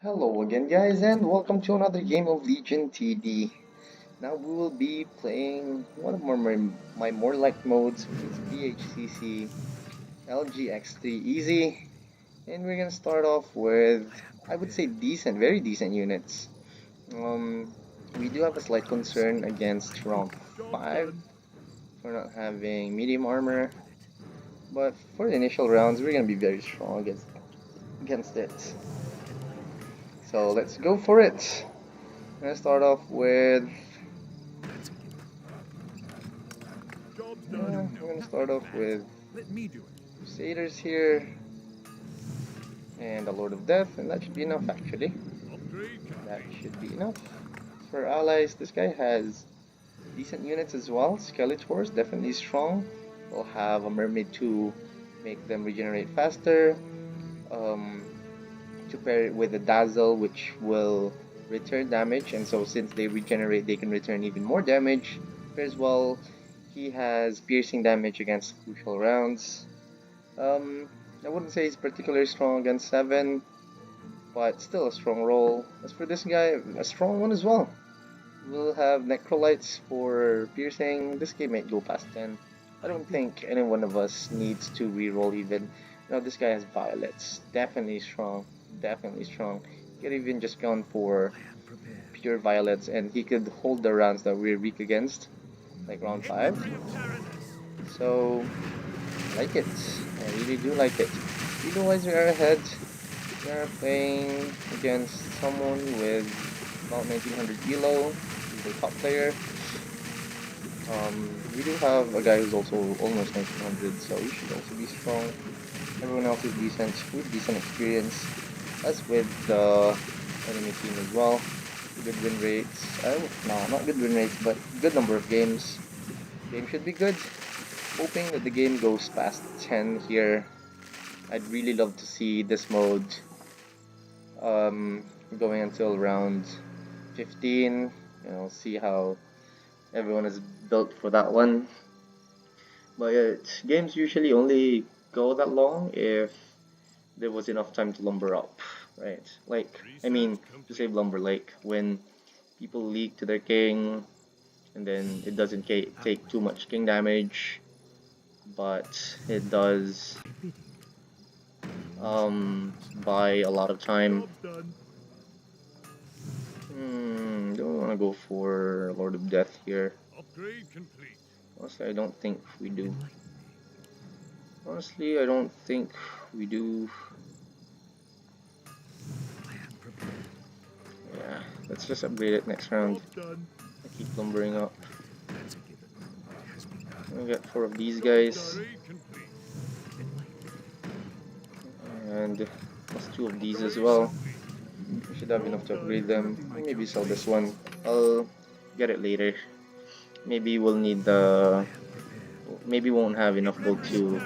Hello again guys and welcome to another game of Legion TD. Now we will be playing one of my more liked modes, which is BHCC LGX3 Easy. And we're gonna start off with, I would say, very decent units. We do have a slight concern against round 5 for not having medium armor. But for the initial rounds, we're gonna be very strong against it. So let's go for it. I'm gonna start off with I'm gonna start off with Crusaders here and a Lord of Death, and that should be enough actually. That should be enough. For allies, this guy has decent units as well. Skeletors, definitely strong. We'll have a Mermaid to make them regenerate faster. To pair it with a Dazzle, which will return damage, and so since they regenerate, they can return even more damage. As well, he has piercing damage against crucial rounds. I wouldn't say he's particularly strong against 7, but still a strong roll. As for this guy, a strong one as well. We'll have Necrolytes for piercing. This game might go past 10. I don't think any one of us needs to reroll even. Now this guy has Violets. Definitely strong. Definitely strong. He could even just gone for pure Violets and he could hold the rounds that we're weak against. Like round 5. So, like it. I really do like it. Otherwise, we are ahead. We are playing against someone with about 1900 elo. He's a top player. We do have a guy who's also almost 1900, so he should also be strong. Everyone else is decent, with decent experience, as with the enemy team as well. Good win rates. No, not good win rates, but good number of games. Game should be good. Hoping that the game goes past 10 here. I'd really love to see this mode going until round 15. You know, see how everyone is built for that one. But games usually only go that long if there was enough time to lumber up, right? Like, I mean, to save lumber, like when people leak to their king and then it doesn't take too much king damage, but it does buy a lot of time. Don't want to go for Lord of Death here. Honestly, I don't think we do. Yeah, let's just upgrade it next round. I keep lumbering up. I get 4 of these guys. And plus 2 of these as well. We should have enough to upgrade them. Maybe sell this one. I'll get it later. Maybe we'll need the... Maybe won't have enough gold to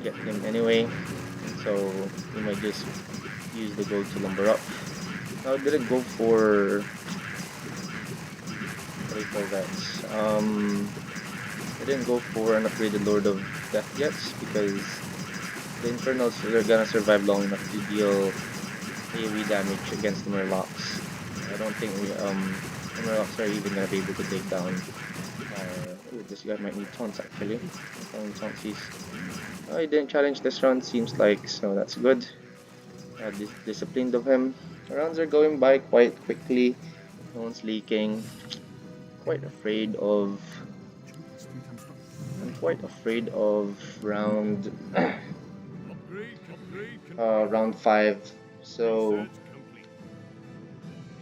get him anyway. So we might just use the gold to lumber up. Now I didn't go for... What do you call that? I didn't go for an upgraded Lord of Death yet because the Infernals are gonna survive long enough to deal AoE damage against the Murlocs. I don't think the Murlocs are even gonna be able to take down. Ooh, this guy might need taunts actually. Oh, he didn't challenge this round, seems like, so that's good. Disciplined of him. The rounds are going by quite quickly. No one's leaking. I'm quite afraid of round round 5. So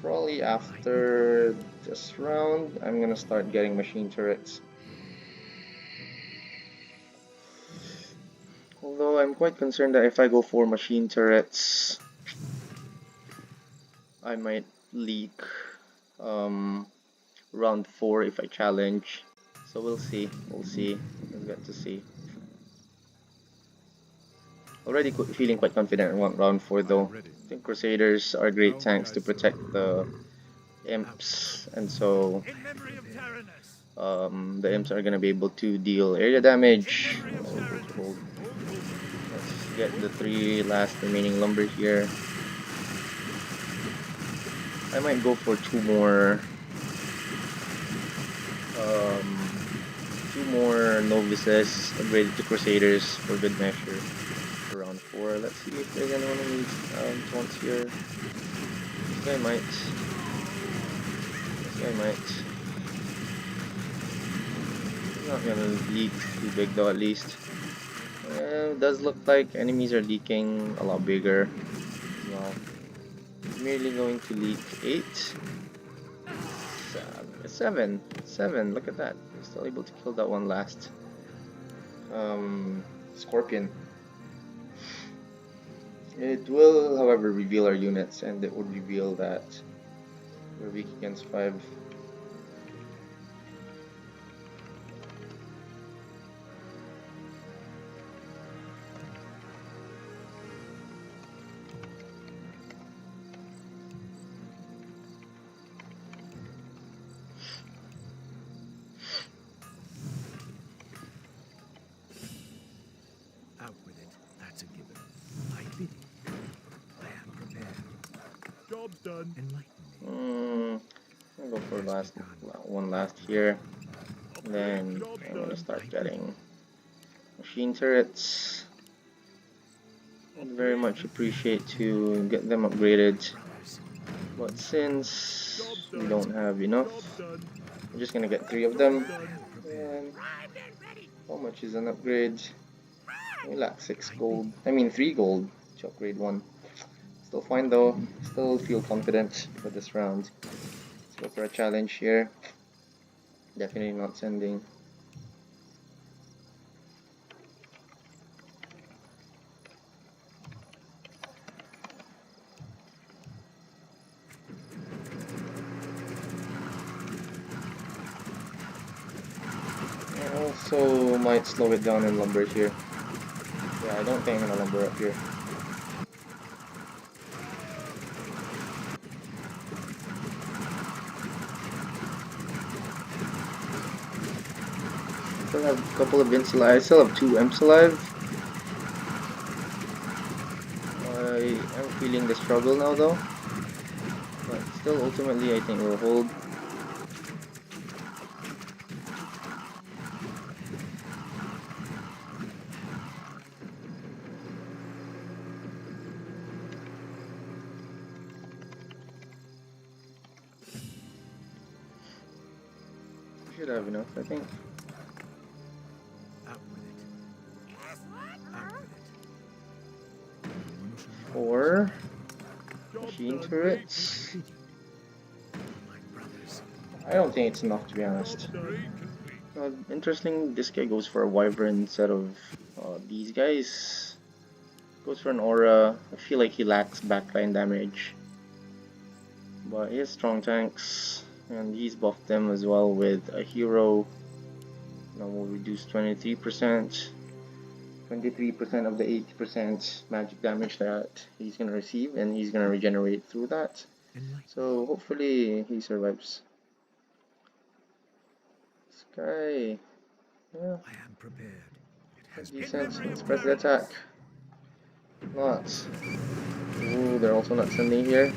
probably after this round, I'm gonna start getting machine turrets. Although I'm quite concerned that if I go for machine turrets, I might leak round 4 if I challenge. So we'll see. We'll get to see. Already feeling quite confident in round 4 though. I think Crusaders are great tanks to protect the imps, and so the imps are gonna be able to deal area damage. Let's get the 3 last remaining lumber here. I might go for um, two more novices upgraded to crusaders for good measure for round 4. Let's see if there's anyone who needs taunts here. This guy might. This guy might. He's not gonna leak too big though, at least. It does look like enemies are leaking a lot bigger as well. He's merely going to leak 8. 7. Look at that. Still able to kill that one last scorpion. It will, however, reveal our units, and it would reveal that we're weak against 5. Out with it. That's a given. I bid it. I am prepared. Job's done. Enlighten me. I'll go for one last here. Then I'm gonna start getting machine turrets. I'd very much appreciate to get them upgraded, but since we don't have enough, I'm just gonna get 3 of them. And how much is an upgrade? We lack 6 gold. I mean 3 gold to upgrade 1. Still fine though. Still feel confident for this round. Let's go for a challenge here. Definitely not sending. I also might slow it down in lumber here. Yeah, I don't think I'm gonna lumber up here. Still have a couple of imps alive. I still have 2 imps alive. I am feeling the struggle now though. But still, ultimately, I think we'll hold. Should have enough, I think. Out with it. Out with it. 4 machine turrets. I don't think it's enough, to be honest. Interesting, this guy goes for a wyvern instead of these guys. Goes for an aura. I feel like he lacks backline damage, but he has strong tanks, and he's buffed them as well with a hero. Now we'll reduce 23%. 23% of the 80% magic damage that he's gonna receive, and he's gonna regenerate through that. So hopefully he survives. This guy, yeah, I am prepared. It has decent. Let's press the attack. Not. Ooh, they're also not sending here.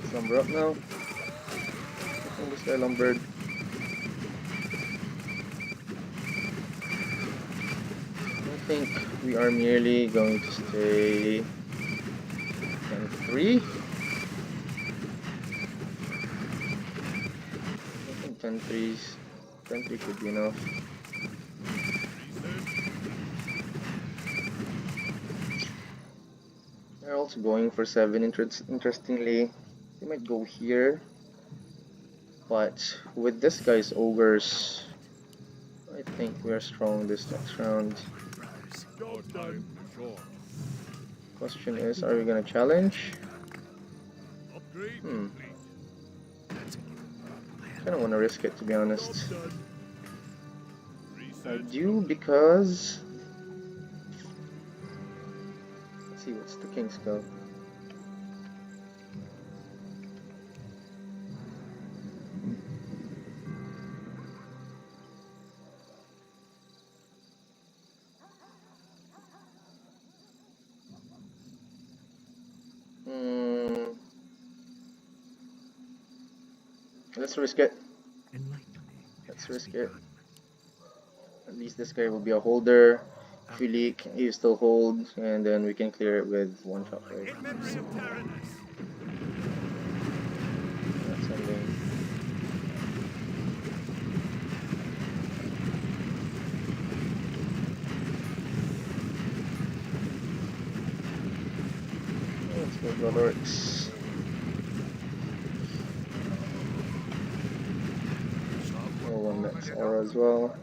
Let's lumber up now. I think this guy lumbered. I think we are merely going to stay 10-3. I think 10-3 could be enough. They're also going for 7. Interestingly, they might go here, but with this guy's ogres, I think we're strong this next round. Question is, are we gonna challenge? I don't want to risk it, to be honest. I do because... Let's see, what's the king's go? Let's risk it. Enlighten me. It Let's has risk it. begun. At least this guy will be a holder. If we leak, he still hold, and then we can clear it with one All my shockwave. in memory of Tyrannus. Not sending. Let's go Bloodworks. Oh, one next aura as well.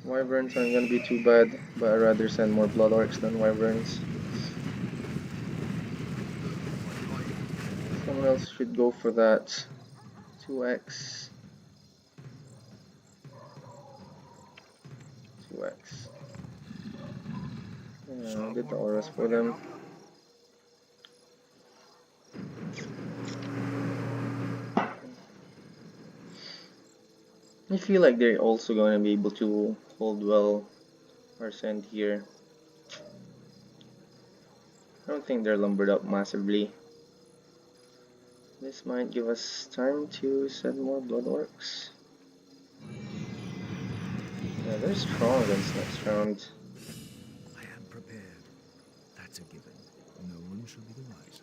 Wyverns aren't gonna be too bad, but I'd rather send more Blood Orcs than Wyverns. Someone else should go for that 2x. 2x. Yeah, did the auras for them. I feel like they're also going to be able to hold well or send here. I don't think they're lumbered up massively. This might give us time to send more Blood Orcs. Yeah, they're strong against next round. I am prepared. That's a given. No one shall be the wiser.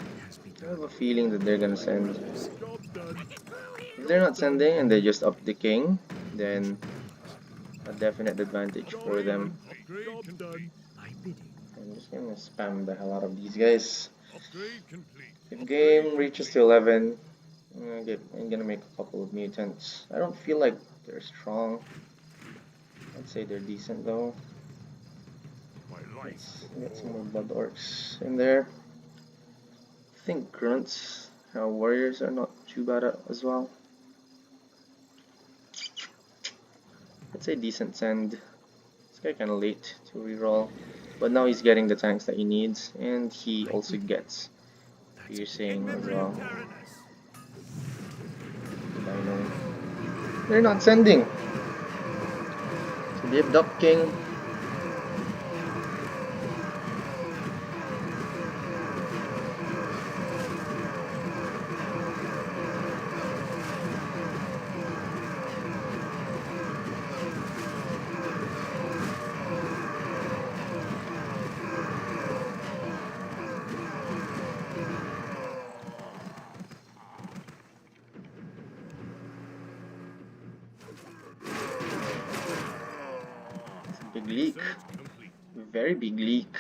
It has I have begun. a feeling that they're gonna send. Job done. If they're not sending and they just up the king, then a definite advantage for them. Job done. My bidding. I'm just gonna spam the hell out of these guys. Upgrade complete. If game reaches to 11, I'm gonna make a couple of mutants. I don't feel like they're strong. I'd say they're decent though. Let's get some more Blood Orcs in there. I think Grunts, Warriors are not too bad as well. I'd say decent send. This guy kinda late to reroll. But now he's getting the tanks that he needs, and he also gets piercing as well. Dino. They're not sending. So they have Duck King. It's a big leak. Very big leak.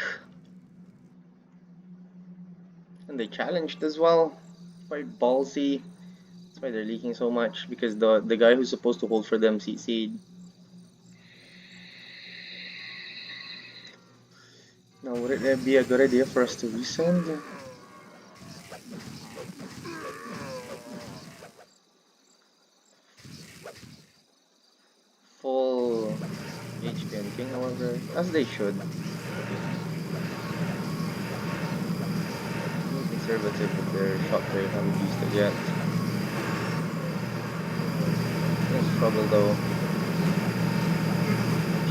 And they challenged as well. Quite ballsy. That's why they're leaking so much, because the guy who's supposed to hold for them CC'd. Now would it be a good idea for us to resend? Full HP and King, however, as they should. Being conservative with their shockwave, haven't used it yet. No struggle though.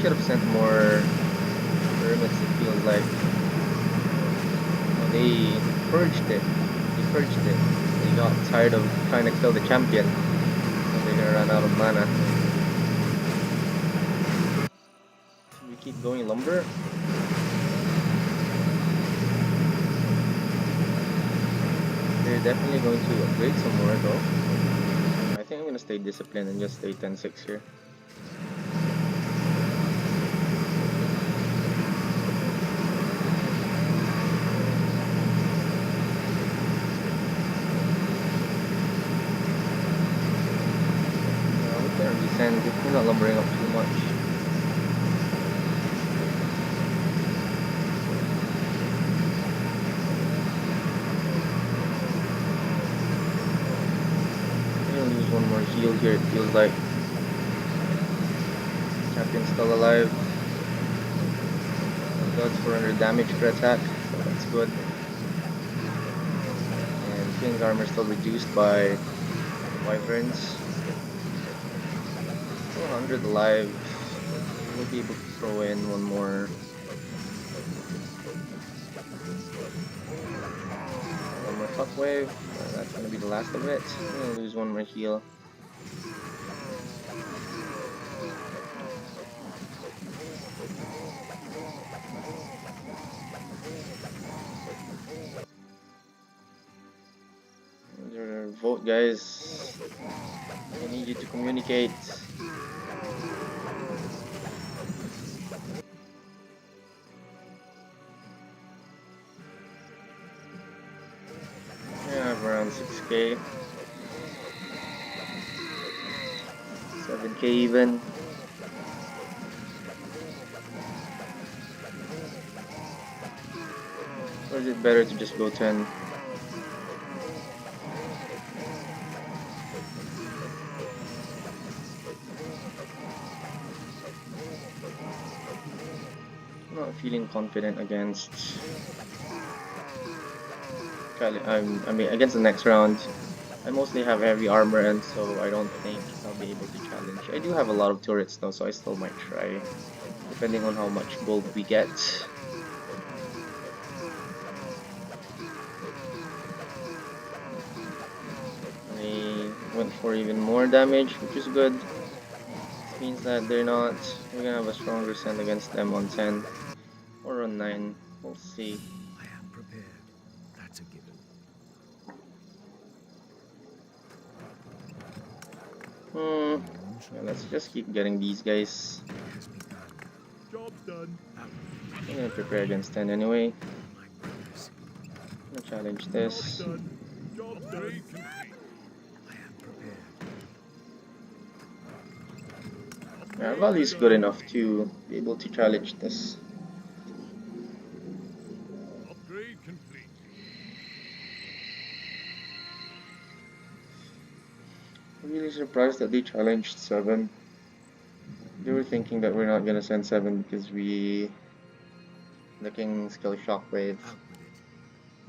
Should have sent more pyramids, it feels like. No, they purged it. They purged it. They got tired of trying to kill the champion. So they're gonna run out of mana. Should we keep going lumber? They're definitely going to upgrade some more though. I think I'm gonna stay disciplined and just stay 10-6 here. We can't resend if we're not lumbering up too much. Use one more heal here, it feels like. Champion's still alive. Does 400 damage per attack, so that's good. And King's armor still reduced by Wyverns. 100 alive. We'll be able to throw in one more one more shockwave. That's gonna be the last of it. I'm gonna lose one more heal. Your vote, guys. I need you to communicate. Yeah, I have around 6k, 7k even. Or is it better to just go 10? I'm not feeling confident against. I mean, against the next round. I mostly have heavy armor, and so I don't think I'll be able to challenge. I do have a lot of turrets though, so I still might try, depending on how much gold we get. They went for even more damage, which is good. This means that we're gonna have a stronger send against them on 10 or on 9. We'll see. I am prepared. That's a given. Yeah, let's just keep getting these guys. Job done. I'm gonna prepare against 10 anyway. I'm gonna challenge this. Job done. I am prepared. Yeah, value is good enough to be able to challenge this. Upgrade complete. I'm really surprised that they challenged 7. They were thinking that we're not gonna send 7 because the king skill shockwave.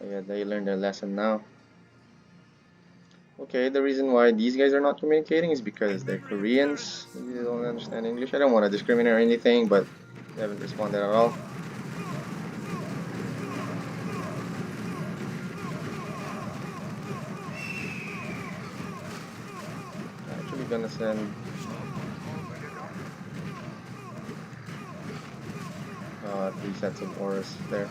Oh yeah, they learned their lesson now. Okay, the reason why these guys are not communicating is because they're Koreans. Maybe they don't understand English. I don't want to discriminate or anything, but they haven't responded at all. I'm actually gonna send 3 sets of auras there.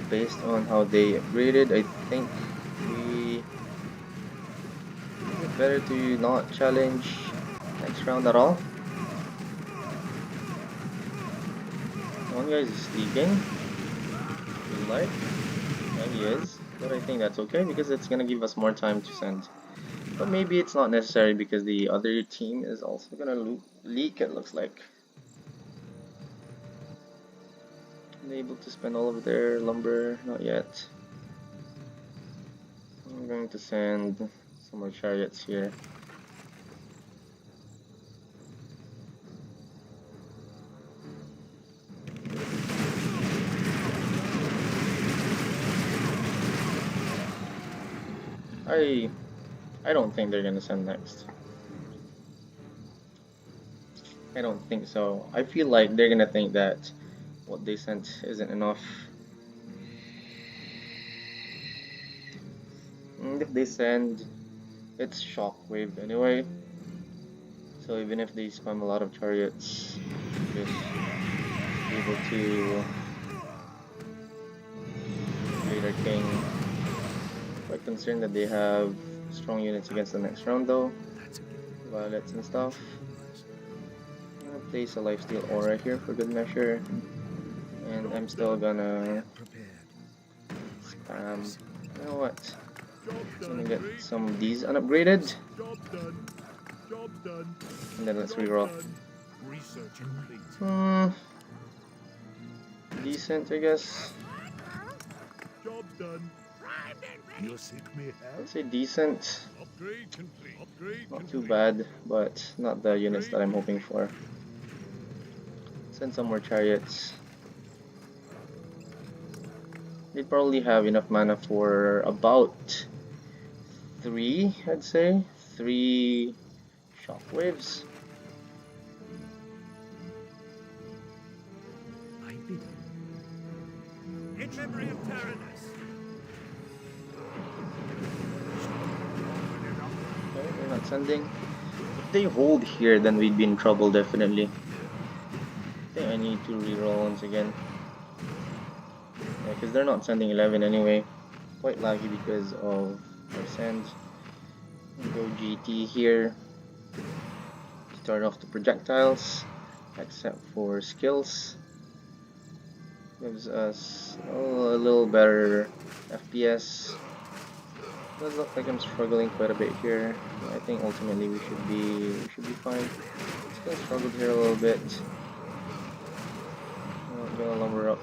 Based on how they upgraded, I think is it better to not challenge next round at all? One guy is sleeping. Feels like. Yeah, he is. But I think that's okay because it's gonna give us more time to send. But maybe it's not necessary because the other team is also gonna leak, it looks like. Are they able to spend all of their lumber? Not yet. I'm going to send some more chariots here. I don't think they're gonna send next. I don't think so. I feel like they're gonna think that what they sent isn't enough. And if they send, it's shockwave anyway. So even if they spam a lot of chariots, just be able to play their king. Quite concerned that they have strong units against the next round though. Violets and stuff. I'm gonna place a lifesteal aura here for good measure. And I'm still gonna spam. You know what? I'm gonna get some of these unupgraded. And then let's reroll. Decent, I guess. Let's say decent. Not too bad, but not the units that I'm hoping for. Send some more chariots. They probably have enough mana for about 3, I'd say. 3 shockwaves. memory of Tyrannus. Okay, they're not sending. If they hold here, then we'd be in trouble definitely. I think I need to reroll once again. Yeah, because they're not sending 11 anyway. Quite laggy because of our sends. Go GT here. Start off the projectiles, except for skills. Gives us a little better FPS. Does look like I'm struggling quite a bit here. I think ultimately we should be fine. Still struggled here a little bit. I'm gonna lumber up.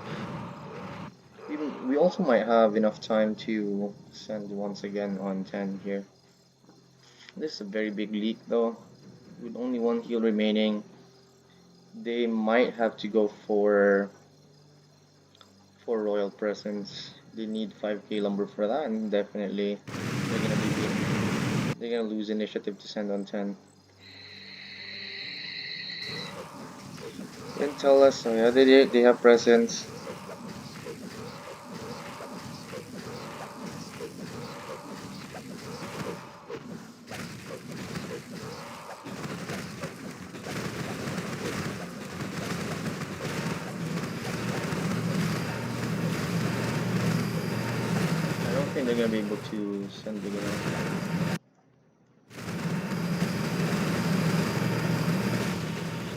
We also might have enough time to send once again on 10 here. This is a very big leak though. With only one heal remaining, they might have to go for royal presence. They need 5k lumber for that, and definitely they're gonna lose initiative to send on 10. Didn't tell us, so yeah, they have presence. I don't think they're gonna be able to send big enough.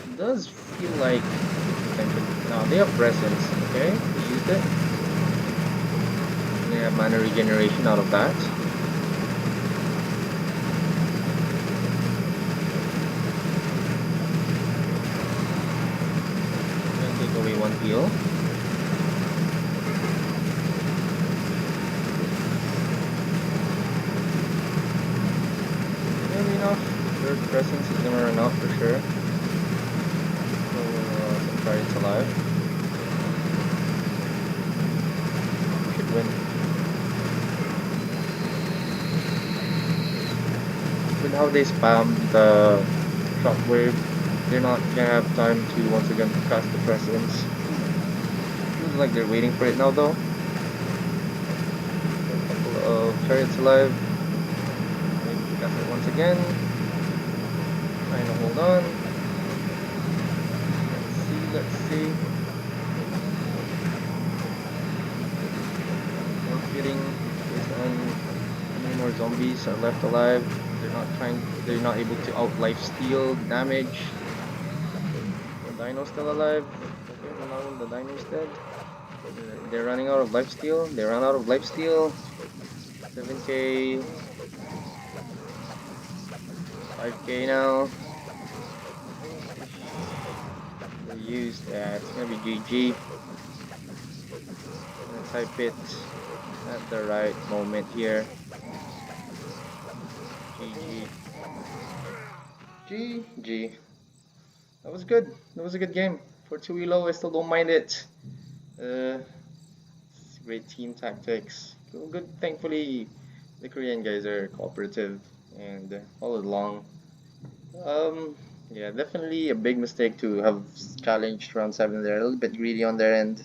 It does feel like now they have presence, okay? They used it. They have mana regeneration out of that. Gonna take away one heal. Maybe enough. Their presence is gonna run out for sure. So some targets alive. We should win. With how they spam the shockwave, they're not gonna have time to once again cast the presence. Feels like they're waiting for it now though. A couple of chariots alive. Maybe cast it once again. Trying to hold on. Let's see. Not getting based on how many more zombies are left alive. They're not able to out lifesteal damage. The dino's still alive. Okay, for now the dino's dead. They're running out of lifesteal. They run out of lifesteal. 7k. 5k now. They used that. It's gonna be GG. Gonna type it at the right moment here. GG. GG. That was good. That was a good game. For 2 elo, I still don't mind it. It's great team tactics. Good. Thankfully, the Korean guys are cooperative and followed along. Yeah, definitely a big mistake to have challenged round 7 there. A little bit greedy on their end,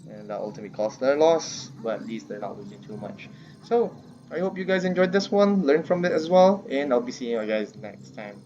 and that ultimately cost their loss, but at least they're not losing too much. So, I hope you guys enjoyed this one, learned from it as well, and I'll be seeing you guys next time.